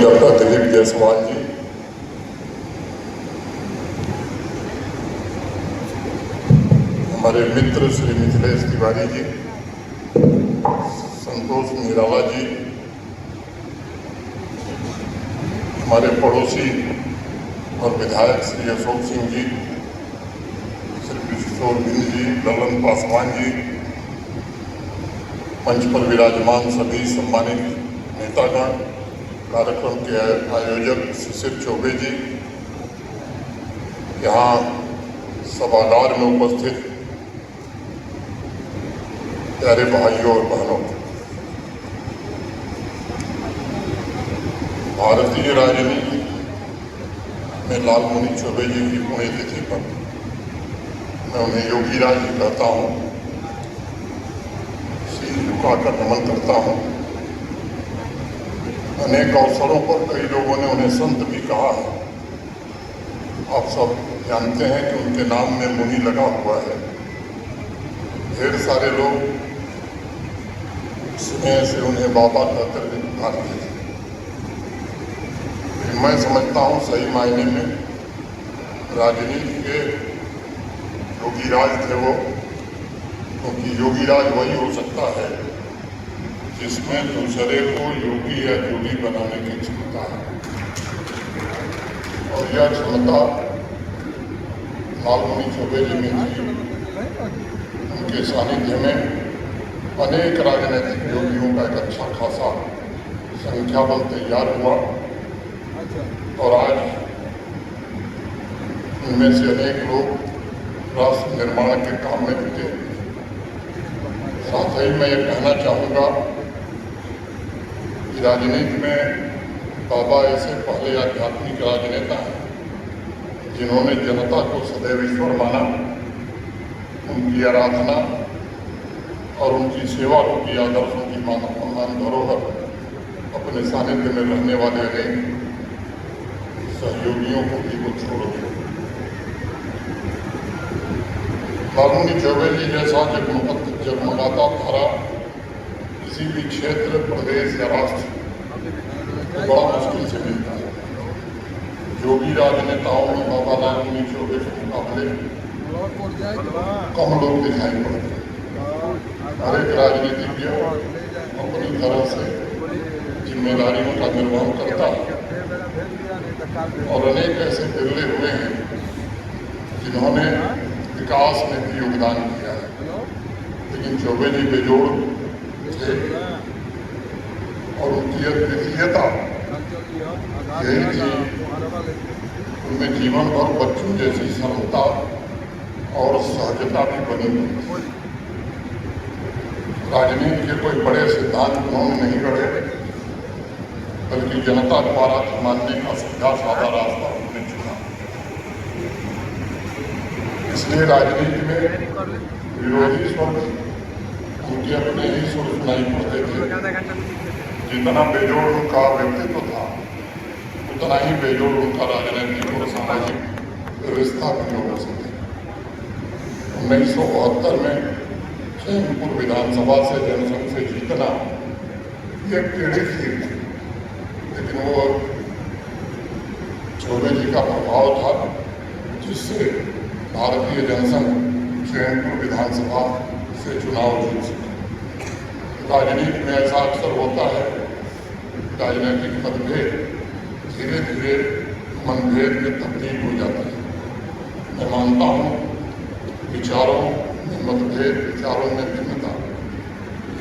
Doctor Dilip Jaiswal जी, हमारे मित्र श्री मिथिलेश तिवारी जी, संतोष निराला जी, हमारे पड़ोसी और विधायक श्री अशोक सिंह जी, श्री किशोर बिंद जी, ललन पासवान जी, मंच पर विराजमान सभी सम्मानित नेतागण, कार्यक्रम के आयोजक शिशिर चौबे जी, यहाँ सभागार में उपस्थित प्यारे भाइयों और बहनों, भारतीय राजनीति में लालमुनि चौबे जी की पुण्यतिथि पर मैं उन्हें योगी राज कहता हूँ, सिर झुकाकर नमन करता हूँ। अनेक अवसरों पर कई लोगों ने उन्हें संत भी कहा है। आप सब जानते हैं कि उनके नाम में मुनि लगा हुआ है। ढेर सारे लोग स्नेह से उन्हें बाबा कहकर भी पुकारते थे। मैं समझता हूँ सही मायने में राजनीति के योगी राज थे वो, क्योंकि योगी राज वही हो सकता है जिसमें दूसरे को योगी या जोगी बनाने की क्षमता है। और यह क्षमता लालमुनि चौबे जी में थी। उनके सानिध्य में अनेक राजनीतिक योगियों का एक अच्छा खासा संख्या बल तैयार हुआ और आज उनमें से अनेक लोग राष्ट्र निर्माण के काम में जुटे। साथ ही मैं ये कहना चाहूँगा कि राजनीति में बाबा ऐसे पहले आध्यात्मिक राजनेता हैं जिन्होंने जनता को सदैव ईश्वर माना, उनकी आराधना और उनकी सेवा को की आदर्शों की महान धरोहर अपने सानिध्य में रहने वाले अनेक सहयोगियों को भी वो छोड़ दिया। लालमुनि चौबे जी जैसा जगमगाता तारा किसी भी क्षेत्र, प्रदेश या राष्ट्र तो बड़ा मुश्किल से मिलता है। योगी राजनेताओं में बाबा लालमुनि चौबे के मुकाबले कम लोग दिखाई पड़ते हैं। हर एक राजनीतिज्ञ अपनी तरह से जिम्मेदारियों का निर्वहन करता है और अनेक ऐसे बिरले हुए हैं जिन्होंने विकास में भी योगदान किया है। लेकिन चौबे जी बेजोड़ थे और उनकी अद्वितीयता यही थी, उनमें जीवन भर बच्चों जैसी सरलता और सहजता भी बनी हुई। राजनीति के कोई बड़े सिद्धांत उन्होंने नहीं गढ़े, बल्कि जनता द्वारा मानने का सीधा साधा रास्ता उन्होंने चुना। इसलिए राजनीति में विरोधी स्वर उनके अपने ही सुर सुनाई पड़ते थे। जितना बेजोड़ उनका व्यक्तित्व था, उतना ही बेजोड़ उनका राजनीतिक और सामाजिक रिश्ता भी लोगों से थे। 1972 में चैनपुर विधानसभा से जनसंघ से जीतना यह टेढ़ी खीर थी, लेकिन वो चौबे जी का प्रभाव था जिससे भारतीय जनसंघ चैनपुर विधानसभा से चुनाव जीत सके। राजनीति में ऐसा अक्सर होता है, राजनीतिक मतभेद धीरे धीरे मनभेद में तब्दील हो जाता है। मैं मानता हूँ विचारों में मतभेद, विचारों में भिन्नता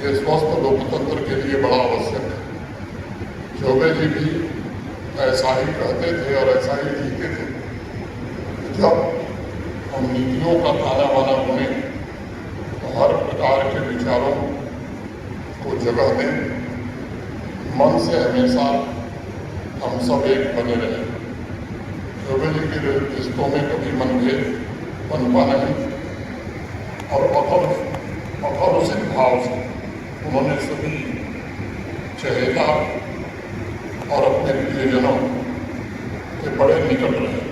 ये स्वस्थ लोकतंत्र के लिए बड़ा आवश्यक है। चौबे जी भी ऐसा ही कहते थे और ऐसा ही जीते थे। जब हम नीतियों का ताना बाना बुने तो हर प्रकार के विचारों को जगह दें, मन से हमेशा हम सब एक बने रहे। चौबे जी के रिश्तों में कभी मनभेद पनपा नहीं और अखौसिक भाव से उन्होंने सभी चहेता और अपने प्रियजनों के बड़े निकट रहे।